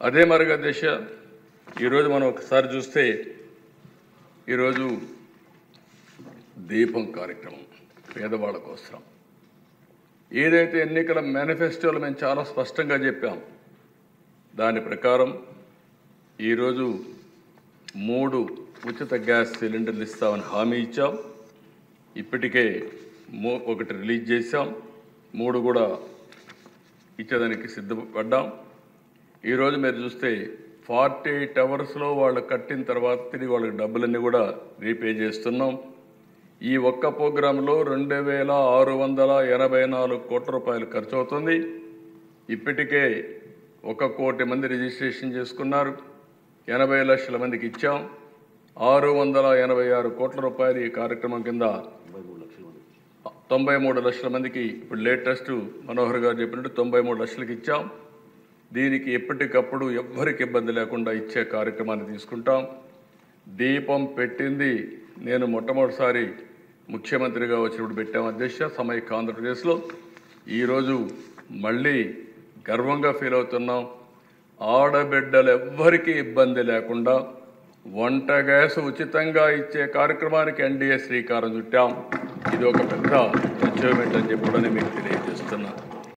అదే మార్గదర్శ ఈరోజు మనం ఒకసారి చూస్తే ఈరోజు దీపం కార్యక్రమం పేదవాళ్ళ కోసం ఏదైతే ఎన్నికల మేనిఫెస్టోలో మేము చాలా స్పష్టంగా చెప్పాం దాని ప్రకారం ఈరోజు 3 ఉచిత గ్యాస్ సిలిండర్లు ఇస్తామని హామీ ఇచ్చాం. ఇప్పటికే ఒకటి రిలీజ్ చేశాం, 3 కూడా ఇచ్చేదానికి సిద్ధపడ్డాం. ఈరోజు మీరు చూస్తే 48 అవర్స్లో వాళ్ళు కట్టిన తర్వాత తిరిగి వాళ్ళకి డబ్బులన్నీ కూడా రీపే చేస్తున్నాం. ఈ ఒక్క ప్రోగ్రాంలో 2,684 కోట్ల రూపాయలు ఖర్చు అవుతుంది. ఇప్పటికే 1 కోటి మంది రిజిస్ట్రేషన్ చేసుకున్నారు, 80 లక్షల మందికి ఇచ్చాం. 686 కోట్ల రూపాయలు ఈ కార్యక్రమం కింద 93 లక్షల మందికి ఇప్పుడు లేటెస్ట్ మనోహర్ గారు చెప్పినట్టు 93 లక్షలకి ఇచ్చాం. దీనికి ఎప్పటికప్పుడు ఎవ్వరికి ఇబ్బంది లేకుండా ఇచ్చే కార్యక్రమాన్ని తీసుకుంటాం. దీపం పెట్టింది నేను మొట్టమొదటిసారి ముఖ్యమంత్రిగా వచ్చినప్పుడు పెట్టాం అధ్యక్ష సమైక్య ఆంధ్రప్రదేశ్లో. ఈరోజు మళ్ళీ గర్వంగా ఫీల్ అవుతున్నాం. ఆడబిడ్డలు ఎవ్వరికీ ఇబ్బంది లేకుండా వంట గ్యాస్ ఉచితంగా ఇచ్చే కార్యక్రమానికి ఎన్డీఏ శ్రీకారం చుట్టాం. ఇది ఒక పెద్ద అచీవ్మెంట్ అని చెప్పి మీకు తెలియజేస్తున్నా.